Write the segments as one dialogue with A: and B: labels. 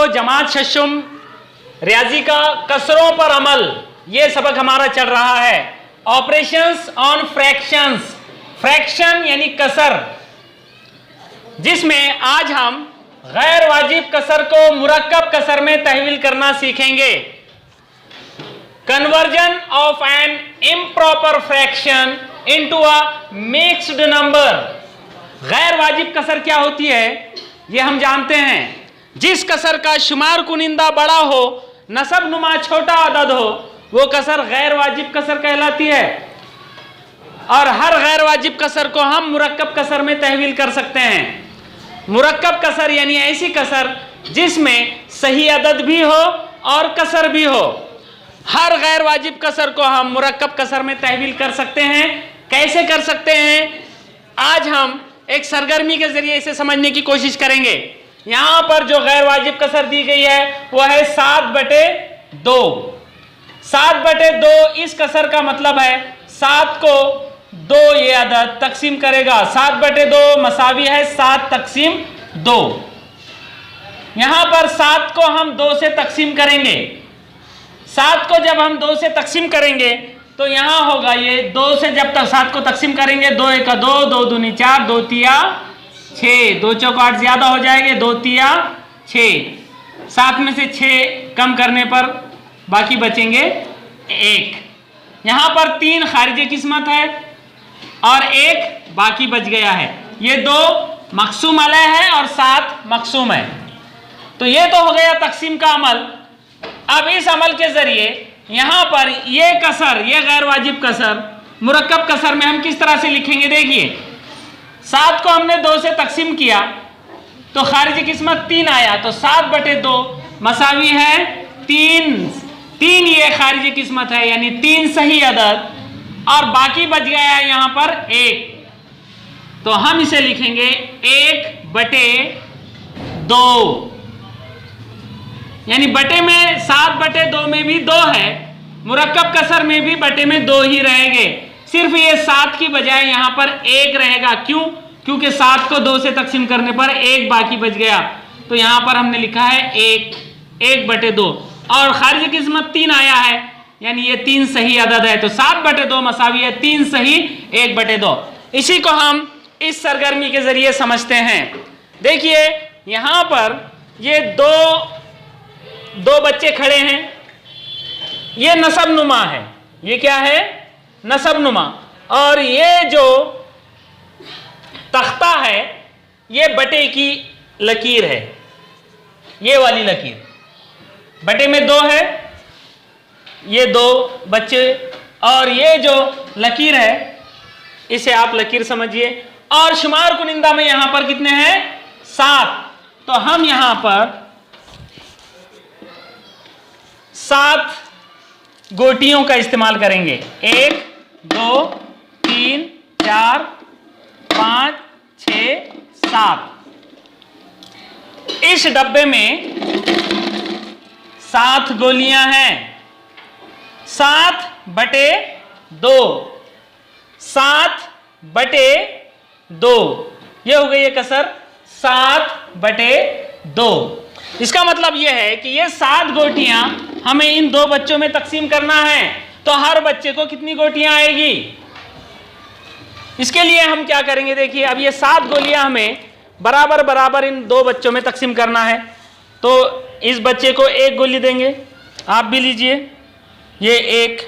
A: जमात शशुम रियाजी का कसरों पर अमल, ये सबक हमारा चल रहा है। ऑपरेशंस ऑन फ्रैक्शंस, फ्रैक्शन यानी कसर, जिसमें आज हम गैर वाजिब कसर को मुरक्कब कसर में तहवील करना सीखेंगे। Conversion of an improper fraction into a mixed number. गैर वाजिब कसर क्या होती है ये हम जानते हैं। जिस कसर का शुमार कुनिंदा बड़ा हो, नसब नुमा छोटा अदद हो, वो कसर गैर वाजिब कसर कहलाती है। और हर गैर वाजिब कसर को हम मुरक्कब कसर में तहवील कर सकते हैं। मुरक्कब कसर यानी ऐसी कसर जिसमें सही अदद भी हो और कसर भी हो। हर गैर वाजिब कसर को हम मुरक्कब कसर में तहवील कर सकते हैं। कैसे कर सकते हैं, आज हम एक सरगर्मी के जरिए इसे समझने की कोशिश करेंगे। यहां पर जो गैर वाजिब कसर दी गई है वो है 7/2। 7/2 इस कसर का मतलब है 7 को 2 ये अदद तकसीम करेगा। 7/2 मसावी है 7 तकसीम 2। यहां पर 7 को हम 2 से तकसीम करेंगे। 7 को जब हम 2 से तकसीम करेंगे तो यहां होगा ये 2 से जब तक 7 को तकसीम करेंगे, 2 1 2, 2 दूनी 4, 2 तिया 6, 2 चौक 8 ज्यादा हो जाएंगे, 2 तिया 6। 7 में से 6 कम करने पर बाकी बचेंगे 1। यहां पर 3 खारिज किस्मत है और 1 बाकी बच गया है। ये 2 मकसूम अलह है और 7 मकसूम है। तो ये तो हो गया तकसीम का अमल। अब इस अमल के जरिए यहां पर ये कसर, ये गैर वाजिब कसर मुरक्कब कसर में हम किस तरह से लिखेंगे। देखिए 7 को हमने 2 से तकसीम किया तो खारिज किस्मत 3 आया, तो 7/2 मसावी है 3 ये खारिज किस्मत है यानी 3 सही अदद, और बाकी बच गया है यहां पर 1। तो हम इसे लिखेंगे 1/2, यानी बटे में 7/2 में भी 2 है, मुरक्कब कसर में भी बटे में 2 ही रहेंगे। सिर्फ ये 7 की बजाय यहां पर 1 रहेगा। क्यों? क्योंकि 7 को 2 से तकसीम करने पर 1 बाकी बच गया। तो यहां पर हमने लिखा है 1/2, और खारिज किस्मत 3 आया है यानी ये 3 सही अदद है। तो 7/2 मसावी है 3 सही 1/2। इसी को हम इस सरगर्मी के जरिए समझते हैं। देखिए यहां पर ये दो बच्चे खड़े हैं। ये नसब नुमा है। ये क्या है? नसब नुमा। और ये जो तख्ता है ये बटे की लकीर है, ये वाली लकीर। बटे में 2 है, ये 2 बच्चे, और ये जो लकीर है इसे आप लकीर समझिए। और शुमार कुनिंदा में यहां पर कितने हैं? 7। तो हम यहां पर 7 गोटियों का इस्तेमाल करेंगे। 1 2 3 4 5 6 7। इस डब्बे में 7 गोलियां हैं। 7/2, 7/2, ये हो गई ये कसर 7/2। इसका मतलब यह है कि ये 7 गोटियां हमें इन 2 बच्चों में तकसीम करना है। तो हर बच्चे को कितनी गोटियां आएगी? इसके लिए हम क्या करेंगे, देखिए अब ये 7 गोलियां हमें बराबर बराबर इन 2 बच्चों में तकसीम करना है। तो इस बच्चे को 1 गोली देंगे, आप भी लीजिए, ये 1,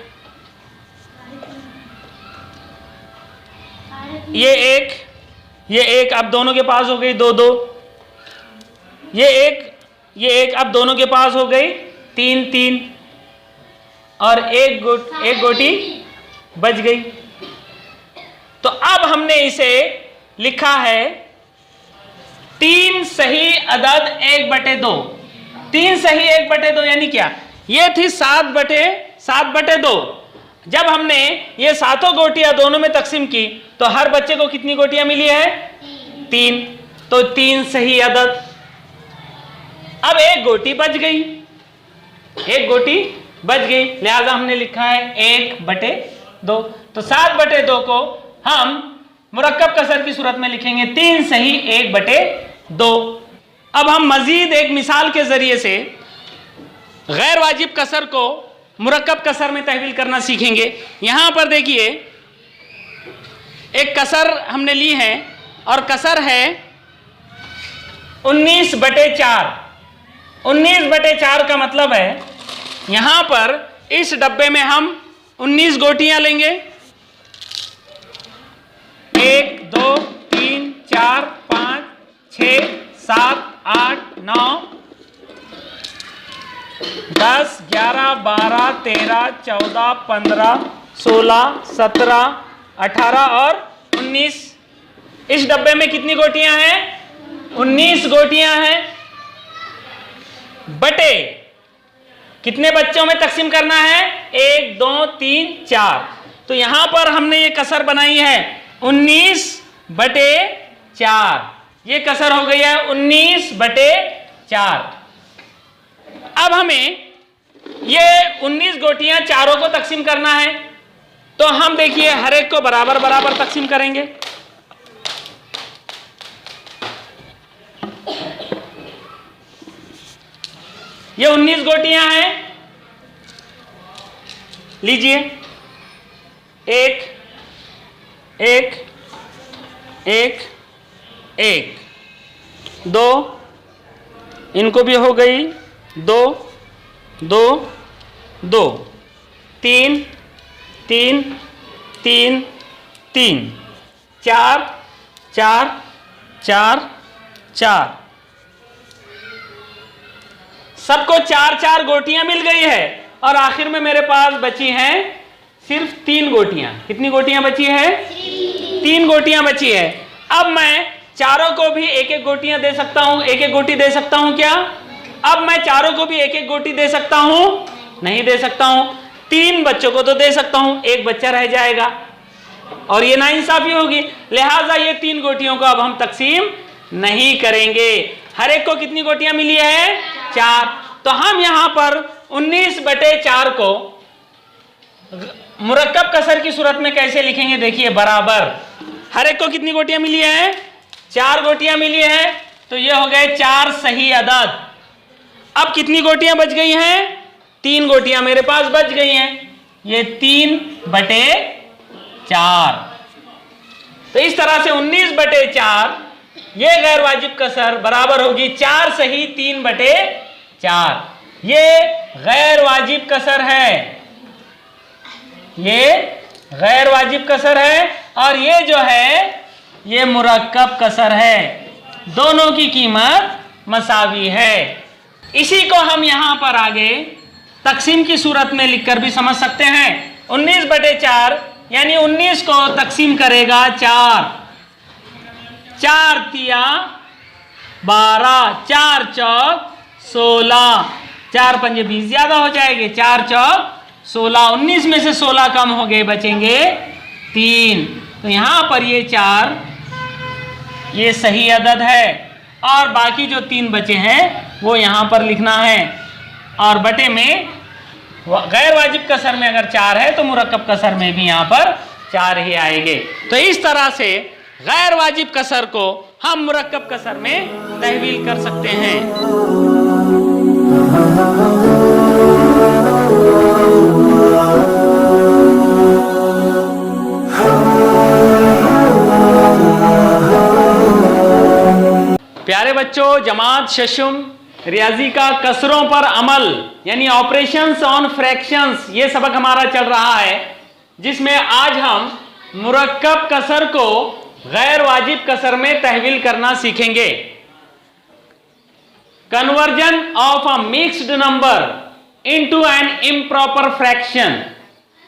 A: ये 1, ये 1, अब दोनों के पास हो गई 2-2। ये 1, अब दोनों के पास हो गई 3-3, और एक गोटी बच गई। तो अब हमने इसे लिखा है 3 सही अदद 1/2। 3 सही 1/2 यानी क्या? ये थी 7/2। जब हमने ये 7 गोटियां दोनों में तकसीम की तो हर बच्चे को कितनी गोटियां मिली है? 3। तो 3 सही अदद। अब 1 गोटी बच गई, 1 गोटी बच गई, लिहाजा हमने लिखा है 1/2। तो 7/2 को हम मुरक्कब कसर की सूरत में लिखेंगे 3 सही 1/2। अब हम मजीद एक मिसाल के जरिए से गैर वाजिब कसर को मुरक्कब कसर में तहवील करना सीखेंगे। यहां पर देखिए एक कसर हमने ली है और कसर है 19/4। 19/4 का मतलब है यहां पर इस डब्बे में हम 19 गोटियां लेंगे। 1 2 3 4 5 6 7 8 9 10 11 12 13 14 15 16 17 18 और 19। इस डब्बे में कितनी गोटियां हैं? 19 गोटियां हैं। बटे कितने बच्चों में तकसीम करना है? 1 2 3 4। तो यहां पर हमने ये कसर बनाई है 19/4। ये कसर हो गई है 19/4। अब हमें ये 19 गोटियां चारों को तकसीम करना है। तो हम देखिए हर एक को बराबर बराबर तकसीम करेंगे। ये 19 गोटियां हैं। लीजिए 1 1 1 1 2, इनको भी हो गई 2 2 2 3 3 3 3 4 4 4 4। सबको 4 गोटियां मिल गई है और आखिर में मेरे पास बची हैं सिर्फ 3 गोटियां। कितनी गोटियां बची है? 3 गोटियां बची है। अब मैं चारों को भी एक एक गोटियां दे सकता हूं, एक एक गोटी दे सकता हूं क्या? अब मैं चारों को भी एक एक गोटी दे सकता हूं? नहीं दे सकता हूं। 3 बच्चों को तो दे सकता हूं, एक बच्चा रह जाएगा और ये नाइंसाफी होगी। लिहाजा ये 3 गोटियों को अब हम तकसीम नहीं करेंगे। हर एक को कितनी गोटियां मिली है? 4। तो हम यहां पर 19/4 को मुरक्कब कसर की सूरत में कैसे लिखेंगे? देखिए बराबर हर एक को कितनी गोटियां मिली है? 4 गोटियां मिली है। तो ये हो गए 4 सही अदद। अब कितनी गोटियां बच गई हैं? 3 गोटियां मेरे पास बच गई हैं। ये 3/4। तो इस तरह से 19/4 ये गैर वाजिब कसर बराबर होगी 4 सही 3/4। ये गैर वाजिब कसर है, ये गैर वाजिब कसर है और ये जो है ये मुरक्कब कसर है। दोनों की कीमत मसावी है। इसी को हम यहां पर आगे तकसीम की सूरत में लिखकर भी समझ सकते हैं। 19/4 यानी 19 को तकसीम करेगा 4। 4 तिया 12, 4 चौक 16, 4 पंजे 20 ज्यादा हो जाएंगे। 4 चौक 16, 19 में से 16 कम हो गए, बचेंगे 3। तो यहां पर ये 4 ये सही अदद है और बाकी जो 3 बचे हैं वो यहां पर लिखना है। और बटे में गैर वाजिब कसर में अगर 4 है तो मुरक्कब कसर में भी यहां पर 4 ही आएंगे। तो इस तरह से गैर वाजिब कसर को हम मुरक्कब कसर में तहवील कर सकते हैं। प्यारे बच्चों, जमात शशुम रियाजी का कसरों पर अमल यानी ऑपरेशंस ऑन फ्रैक्शंस ये सबक हमारा चल रहा है, जिसमें आज हम मुरक्कब कसर को गैर वाजिब कसर में तहवील करना सीखेंगे। Conversion of a mixed number into an improper fraction.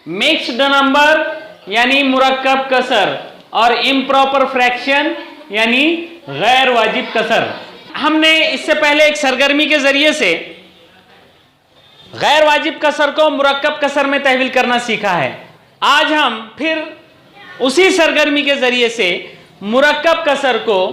A: Mixed number यानी मुरक्कब कसर और इम्प्रॉपर फ्रैक्शन यानी गैर वाजिब कसर। हमने इससे पहले एक सरगर्मी के जरिए से गैर वाजिब कसर को मुरक्कब कसर में तहवील करना सीखा है। आज हम फिर उसी सरगर्मी के जरिए से मुरक्कब कसर को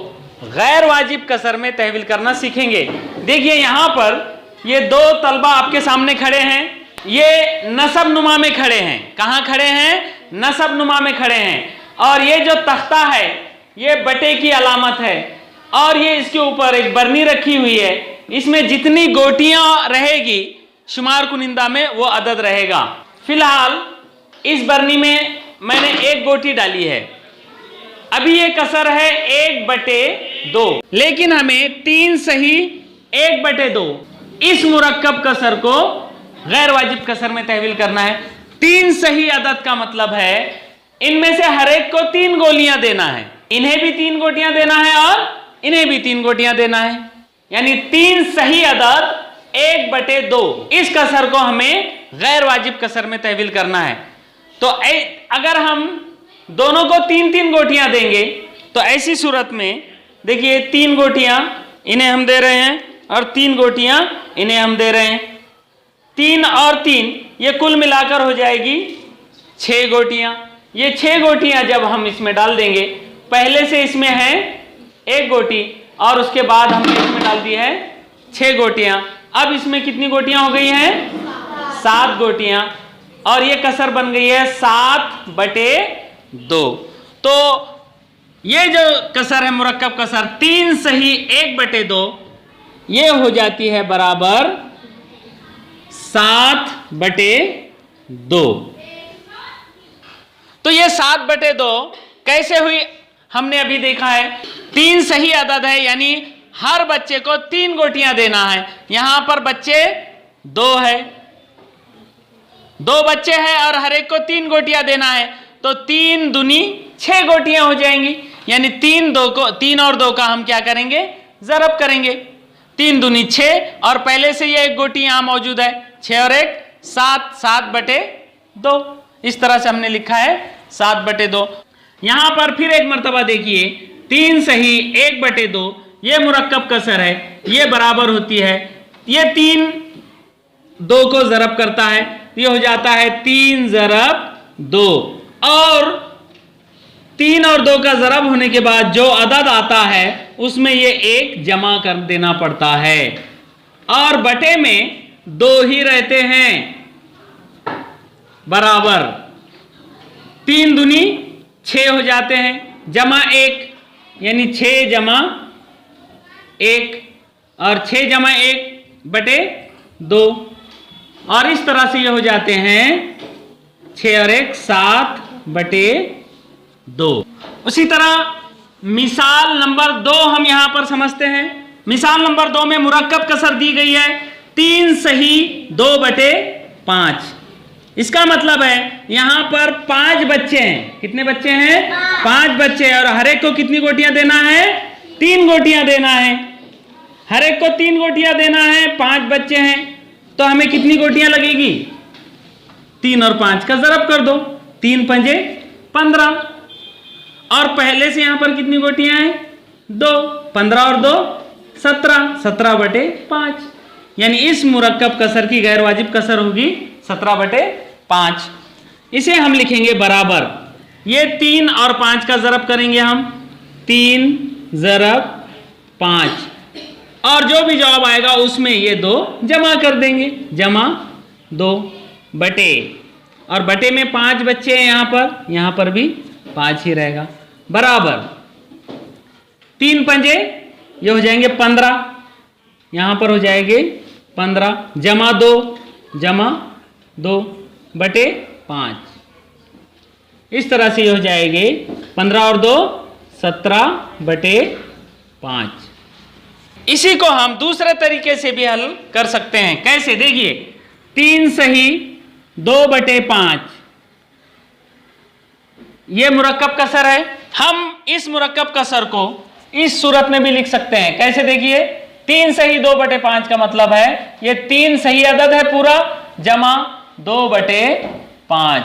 A: गैर वाजिब कसर में तहवील करना सीखेंगे। देखिए यहां पर ये 2 तलबा आपके सामने खड़े हैं। ये नसब नुमा में खड़े हैं। कहां खड़े हैं? नसब नुमा में खड़े हैं। और ये जो तख्ता है ये बटे की अलामत है। और ये इसके ऊपर एक बरनी रखी हुई है, इसमें जितनी गोटियां रहेगी शुमार कुनिंदा में वो अदद रहेगा। फिलहाल इस बरनी में मैंने एक गोटी डाली है, अभी ये कसर है 1/2, लेकिन हमें 3 सही 1/2 इस मुरक्कब कसर को गैर वाजिब कसर में तहवील करना है। 3 सही अदद का मतलब है इनमें से हर एक को 3 गोलियां देना है, इन्हें भी 3 गोटियां देना है और इन्हें भी 3 गोटियां देना है, यानी 3 सही अदद 1/2 इस कसर को हमें गैर वाजिब कसर में तहवील करना है। तो अगर हम दोनों को 3-3 गोटियां देंगे तो ऐसी सूरत में देखिए 3 गोटियां इन्हें हम दे रहे हैं और 3 गोटियां इन्हें हम दे रहे हैं, 3 और 3 ये कुल मिलाकर हो जाएगी 6 गोटियां। ये 6 गोटियां जब हम इसमें डाल देंगे, पहले से इसमें है 1 गोटी और उसके बाद हमने इसमें डाल दी है 6 गोटियां, अब इसमें कितनी गोटियां हो गई हैं? 7 गोटियां, और ये कसर बन गई है 7/2। तो ये जो कसर है मुरक्कब कसर 3 सही 1/2 ये हो जाती है बराबर 7/2। तो ये 7/2 कैसे हुई हमने अभी देखा है। 3 सही अदद है, यानी हर बच्चे को 3 गोटियां देना है। यहां पर बच्चे 2 है, 2 बच्चे हैं और हर एक को 3 गोटियां देना है, तो 3 दूनी 6 गोटियां हो जाएंगी, यानी 3 और 2 का हम क्या करेंगे? ज़रब करेंगे। 3 दूनी 6 और पहले से ये 1 गोटी यहां मौजूद है, 6 और 1 7, 7/2 इस तरह से हमने लिखा है 7/2। यहां पर फिर एक मर्तबा देखिए 3 सही 1/2 ये मुरक्कब कसर है, ये बराबर होती है, ये 3 2 को ज़रब करता है, ये हो जाता है 3 × 2 और 3 और 2 का ज़रब होने के बाद जो अदद आता है उसमें ये 1 जमा कर देना पड़ता है और बटे में 2 ही रहते हैं बराबर। 3 दूनी 6 हो जाते हैं, जमा 1 यानी 6 × 1 और 6 × 1/2 और इस तरह से ये हो जाते हैं 6 और 1 7/2। उसी तरह मिसाल नंबर 2 हम यहां पर समझते हैं। मिसाल नंबर 2 में मुरक्कब कसर दी गई है 3 सही 2/5। इसका मतलब है यहां पर 5 बच्चे हैं। कितने बच्चे हैं? 5 बच्चे, और हर एक को कितनी गोटियां देना है? 3 गोटियां देना है। हर एक को 3 गोटियां देना है, 5 बच्चे हैं, तो हमें कितनी गोटियां लगेगी? 3 और 5 का ज़रब कर दो, 3 × 5 = 15 और पहले से यहां पर कितनी गोटियां हैं? 2, 15 और 2 17, 17/5, यानी इस मुरक्कब कसर की गैर वाजिब कसर होगी 17/5। इसे हम लिखेंगे बराबर, ये 3 और 5 का ज़रब करेंगे हम, 3 × 5 और जो भी जवाब आएगा उसमें ये 2 जमा कर देंगे, जमा 2 बटे, और बटे में 5 बच्चे हैं यहाँ पर भी 5 ही रहेगा बराबर 3 × 5 ये हो जाएंगे 15, यहाँ पर हो जाएंगे 15, जमा 2/5, इस तरह से ये हो जाएंगे 15 और 2 17/5। इसी को हम दूसरे तरीके से भी हल कर सकते हैं। कैसे? देखिए 3 सही 2/5 ये मुरक्कब कसर है। हम इस मुरक्कब कसर को इस सूरत में भी लिख सकते हैं। कैसे? देखिए 3 सही 2/5 का मतलब है ये 3 सही अदद है पूरा, जमा 2/5,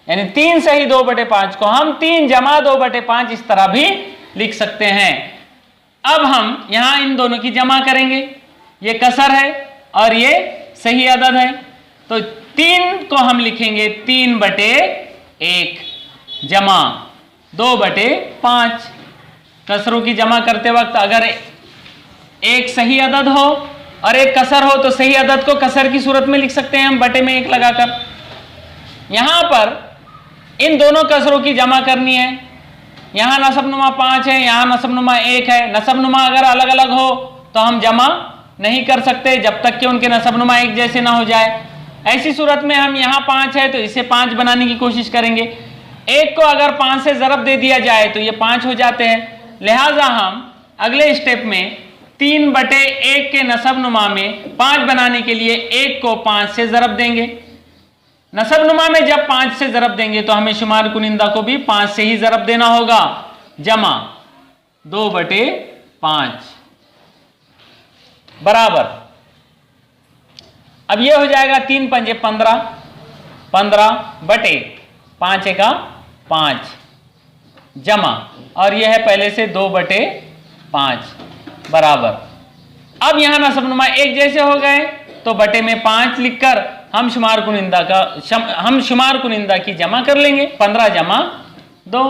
A: यानी 3 सही 2/5 को हम 3 जमा 2/5 इस तरह भी लिख सकते हैं। अब हम यहां इन दोनों की जमा करेंगे, ये कसर है और ये सही अदद है, तो 3 को हम लिखेंगे 3/1 जमा 2/5। कसरों की जमा करते वक्त अगर एक सही अदद हो और एक कसर हो तो सही अदद को कसर की सूरत में लिख सकते हैं हम बटे में 1 लगाकर। यहां पर इन दोनों कसरों की जमा करनी है यहाँ नसबनुमा 5 है, यहाँ नसबनुमा 1 है। नसबनुमा अगर अलग अलग हो तो हम जमा नहीं कर सकते जब तक कि उनके नसबनुमा एक जैसे ना हो जाए। ऐसी सूरत में हम यहाँ 5 है तो इसे 5 बनाने की कोशिश करेंगे। 1 को अगर 5 से ज़रब दे दिया जाए तो ये 5 हो जाते हैं। लिहाजा हम अगले स्टेप में 3/1 के नसबनुमा में 5 बनाने के लिए 1 को 5 से ज़रब देंगे। नसबनुमा में जब 5 से ज़रब देंगे तो हमें शुमार कुनिंदा को भी 5 से ही ज़रब देना होगा। जमा 2/5 बराबर, अब ये हो जाएगा 3 पंजे 15, 15/5 का 5 जमा, और यह है पहले से 2/5 बराबर। अब यहां नसबनुमा एक जैसे हो गए तो बटे में 5 लिखकर हम शुमार कुनिंदा की जमा कर लेंगे। 15 जमा 2,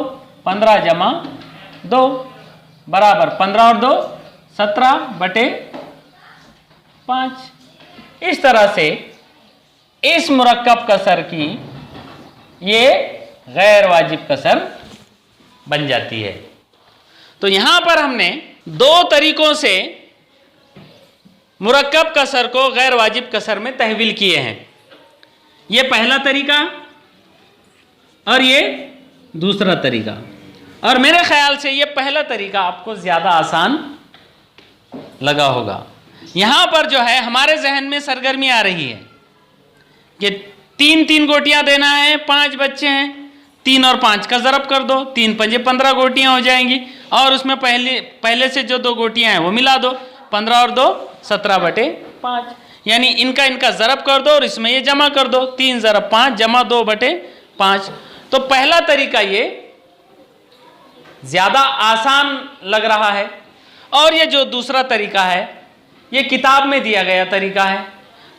A: 15 जमा 2 बराबर 15 और 2 17/5। इस तरह से इस मुरक्कब कसर की ये गैर वाजिब कसर बन जाती है। तो यहां पर हमने 2 तरीकों से मुरक्कब कसर को गैर वाजिब कसर में तहवील किए हैं। ये पहला तरीका और ये दूसरा तरीका, और मेरे ख्याल से ये पहला तरीका आपको ज्यादा आसान लगा होगा। यहां पर जो है हमारे जहन में सरगर्मी आ रही है कि 3 गोटियां देना है, 5 बच्चे हैं, 3 और 5 का ज़रब कर दो, 3 पंजे 15 गोटियां हो जाएंगी, और उसमें पहले से जो 2 गोटियां हैं वो मिला दो, 15 और 2 17/5, यानी इनका ज़रब कर दो और इसमें ये जमा कर दो, 3 ज़रब 5 जमा 2/5। तो पहला तरीका ये ज़्यादा आसान लग रहा है, और ये जो दूसरा तरीका है ये किताब में दिया गया तरीका है।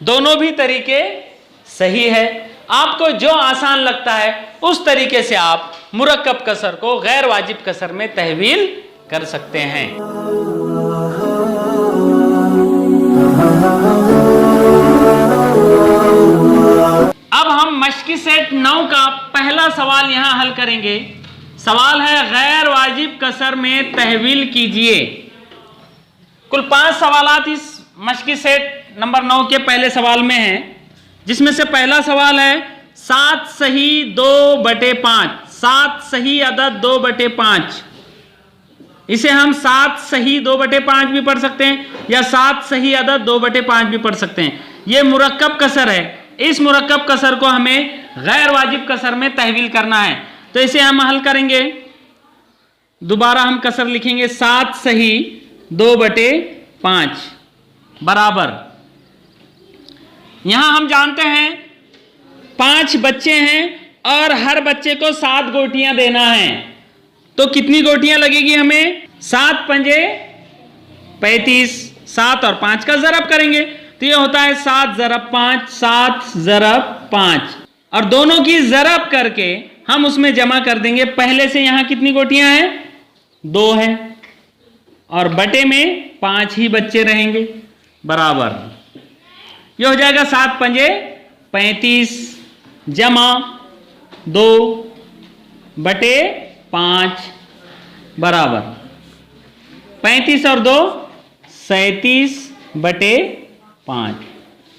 A: दोनों भी तरीके सही है। आपको जो आसान लगता है उस तरीके से आप मुरक्कब कसर को गैर वाजिब कसर में तहवील कर सकते हैं। अब हम मश्की सेट 9 का पहला सवाल यहां हल करेंगे। सवाल है गैर वाजिब कसर में तहवील कीजिए। कुल 5 सवालात इस मश्की सेट नंबर 9 के पहले सवाल में हैं, जिसमें से पहला सवाल है 7 सही 2/5। 7 सही अदद 2/5, इसे हम 7 सही 2/5 भी पढ़ सकते हैं या 7 सही अदद 2/5 भी पढ़ सकते हैं। यह मुरक्कब कसर है। इस मुरक्कब कसर को हमें गैर वाजिब कसर में तहवील करना है, तो इसे हम हल करेंगे। दोबारा हम कसर लिखेंगे 7 सही 2/5 बराबर, यहां हम जानते हैं 5 बच्चे हैं और हर बच्चे को 7 गोटियां देना है, तो कितनी गोटियां लगेगी हमें? 7 पंजे 35, 7 और 5 का ज़रब करेंगे तो ये होता है 7 ज़रब 5, 7 ज़रब 5, और दोनों की ज़रब करके हम उसमें जमा कर देंगे। पहले से यहां कितनी गोटियां हैं? 2 है, और बटे में 5 ही बच्चे रहेंगे बराबर, ये हो जाएगा 7 पंजे 35 जमा 2/5 बराबर 35 और 2 37/5।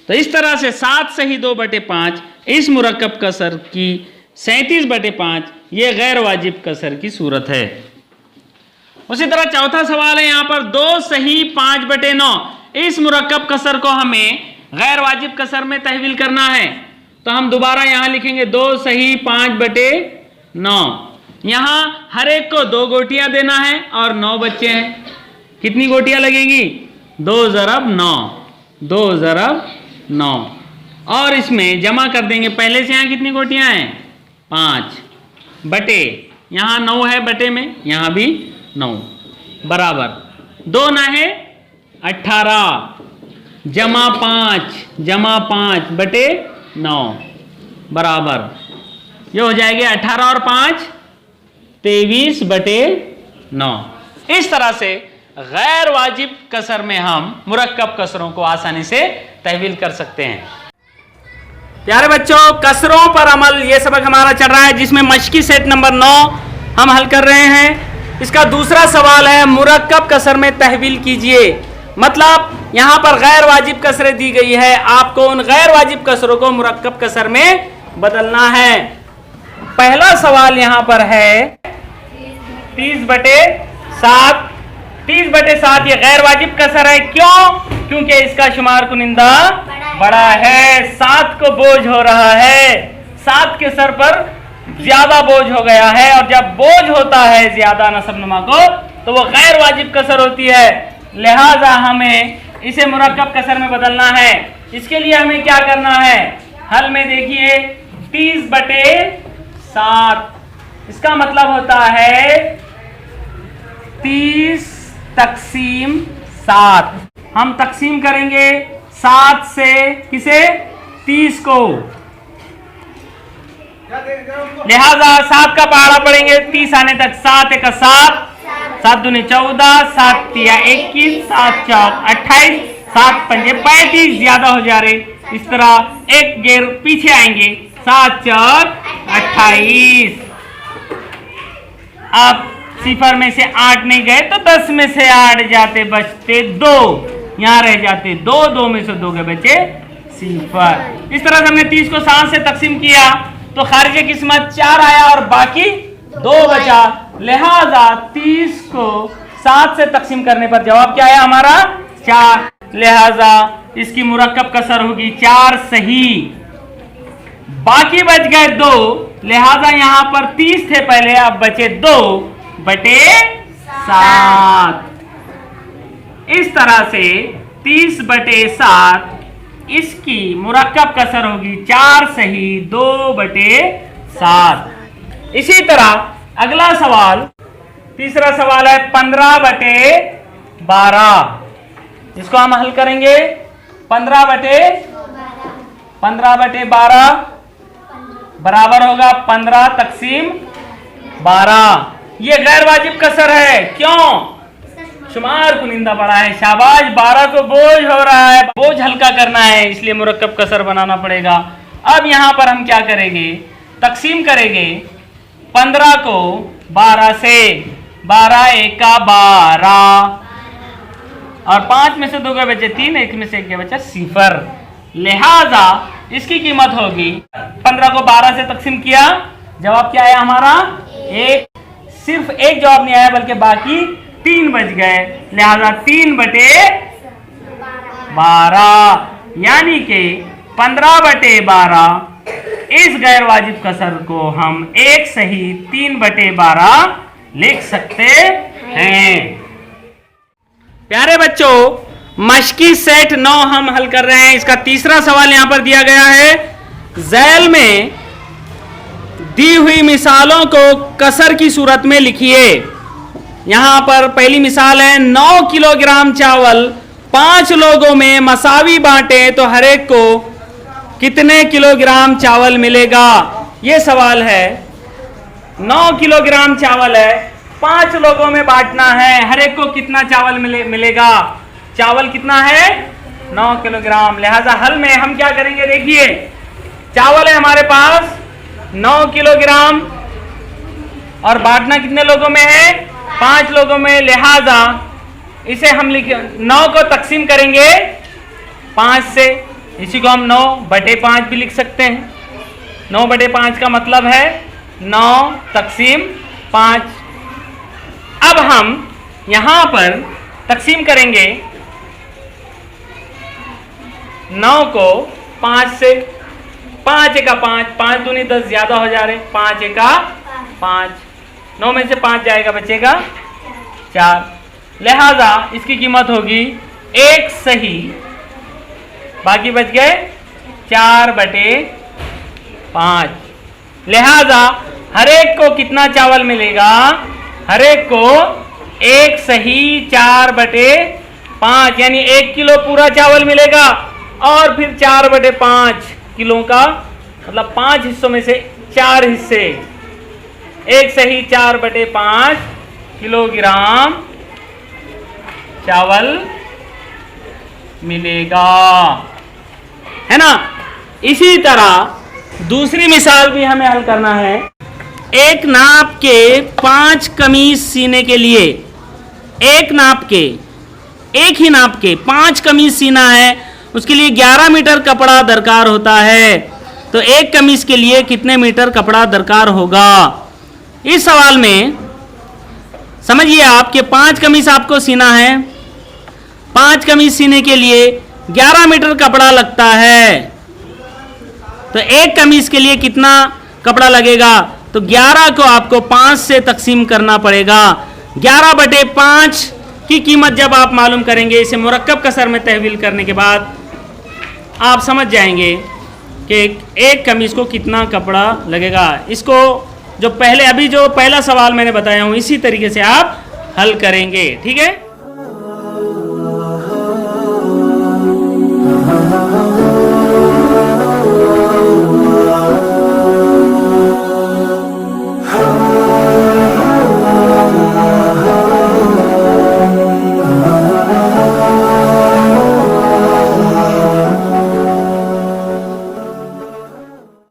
A: तो इस तरह से 7 सही 2/5 इस मुरक्कब कसर की 37/5 ये गैर वाजिब कसर की सूरत है। उसी तरह चौथा सवाल है यहां पर 2 सही 5/9। इस मुरक्कब कसर को हमें गैर वाजिब कसर में तहवील करना है, तो हम दोबारा यहां लिखेंगे 2 सही 5/9। यहां हर एक को 2 गोटियां देना है और 9 बच्चे हैं। कितनी गोटियां लगेगी? 2 ज़रब 9, 2 ज़रब 9, और इसमें जमा कर देंगे। पहले से यहां कितनी गोटियां हैं? 5 बटे, यहां 9 है बटे में, यहां भी 9 बराबर 2 ना है 18 जमा 5/9 बराबर, ये हो जाएगा 18 और 5 23/9। इस तरह से गैर वाजिब कसर में हम मुरक्कब कसरों को आसानी से तहवील कर सकते हैं। प्यारे बच्चों, कसरों पर अमल ये सबक हमारा चल रहा है, जिसमें मश्की सेट नंबर 9 हम हल कर रहे हैं। इसका दूसरा सवाल है मुरक्कब कसर में तहवील कीजिए। मतलब यहां पर गैर वाजिब कसरें दी गई है, आपको उन गैर वाजिब कसरों को मुरक्कब कसर में बदलना है। पहला सवाल यहां पर है 30/7। 30/7 ये गैर वाजिब कसर है। क्यों? क्योंकि इसका शुमार कुनिंदा बड़ा है, 7 को बोझ हो रहा है, 7 के सर पर ज्यादा बोझ हो गया है, और जब बोझ होता है ज्यादा नसबनुमा को तो वो गैर वाजिब कसर होती है। लिहाजा हमें इसे मुरक्कब कसर में बदलना है। इसके लिए हमें क्या करना है? हल में देखिए 30/7, इसका मतलब होता है 30/7। हम तकसीम करेंगे 7 से किसे? 30 को। लिहाजा 7 का पहाड़ा पढ़ेंगे 30 आने तक। 7 × 7, 7 दूनी 14, 7 तिया 21, 7 चौक 28, 7 पंजे 35, ज्यादा हो जा रहे। इस तरह एक गेर पीछे आएंगे, 7 चौक 28। अब सिफर में से 8 नहीं गए तो 10 में से 8 जाते, बचते 2, यहां रह जाते 2, 2 में से 2 के बचे सिफर। इस तरह से हमने 30 को 7 से तकसीम किया तो खारिज किस्मत 4 आया और बाकी 2 बचा। लिहाजा 30 को 7 से तकसीम करने पर जवाब क्या आया हमारा? 4। लिहाजा इसकी मुरक्कब कसर होगी 4 सही, बाकी बच गए 2। लिहाजा यहां पर 30 थे पहले, अब बचे 2/7। इस तरह से 30/7 इसकी मुरक्कब कसर होगी 4 सही, 2/7। इसी तरह अगला सवाल, तीसरा सवाल है 15/12। इसको हम हल करेंगे 15/12 बराबर होगा 15 तकसीम 12। ये गैर वाजिब कसर है। क्यों? शुमार कुनिंदा पड़ा है। शाबाश, 12 को बोझ हो रहा है, बोझ हल्का करना है, इसलिए मुरक्कब कसर बनाना पड़ेगा। अब यहां पर हम क्या करेंगे? तकसीम करेंगे 15 को 12 से। 12 × 12 और 5 में से 2 के बचे 3, 1 में से 1 के बचा सिफर। लिहाजा इसकी कीमत होगी, 15 को 12 से तकसीम किया, जवाब क्या आया हमारा? 1। सिर्फ एक जवाब नहीं आया बल्कि बाकी 3 बच गए। लिहाजा 3/12, यानी कि 15/12 इस गैर वाजिब कसर को हम 1 सही 3/12 लिख सकते हैं। प्यारे बच्चों, मशकी सेट 9 हम हल कर रहे हैं। इसका तीसरा सवाल यहां पर दिया गया है। झैल में दी हुई मिसालों को कसर की सूरत में लिखिए। यहां पर पहली मिसाल है 9 किलोग्राम चावल 5 लोगों में मसावी बांटे तो हर एक को कितने किलोग्राम चावल मिलेगा? यह सवाल है। 9 किलोग्राम चावल है, 5 लोगों में बांटना है, हर एक को कितना चावल मिलेगा? चावल कितना है? 9 किलोग्राम। लिहाजा हल में हम क्या करेंगे? देखिए, चावल है हमारे पास 9 किलोग्राम और बांटना कितने लोगों में है? 5 लोगों में। लिहाजा इसे हम 9 को तकसीम करेंगे 5 से। इसी को हम 9/5 भी लिख सकते हैं। 9/5 का मतलब है 9 तकसीम 5। अब हम यहां पर तकसीम करेंगे 9 को 5 से। 5 × 5, 5 दूनी 10, ज्यादा हो जा रहे। 5 × 5, 9 में से 5 जाएगा, बचेगा 4। लिहाजा इसकी कीमत होगी 1 सही, बाकी बच गए 4/5। लिहाजा हर एक को कितना चावल मिलेगा? हर एक को 1 सही 4/5, यानी 1 किलो पूरा चावल मिलेगा। और फिर 4/5 किलो का मतलब 5 हिस्सों में से 4 हिस्से, 1 सही 4/5 किलोग्राम चावल मिलेगा, है ना। इसी तरह दूसरी मिसाल भी हमें हल करना है। एक नाप के 5 कमीज सीने के लिए, एक ही नाप के 5 कमीज सीना है, उसके लिए 11 मीटर कपड़ा दरकार होता है। तो एक कमीज के लिए कितने मीटर कपड़ा दरकार होगा? इस सवाल में समझिए आपके 5 कमीज आपको सीना है, 5 कमीज सीने के लिए 11 मीटर कपड़ा लगता है। तो एक कमीज के लिए कितना कपड़ा लगेगा? तो 11 को आपको 5 से तकसीम करना पड़ेगा। 11/5 की कीमत जब आप मालूम करेंगे, इसे मुरक्कब कसर में तहवील करने के बाद आप समझ जाएंगे कि एक कमीज को कितना कपड़ा लगेगा। इसको जो पहला सवाल मैंने बताया हूं, इसी तरीके से आप हल करेंगे। ठीक है।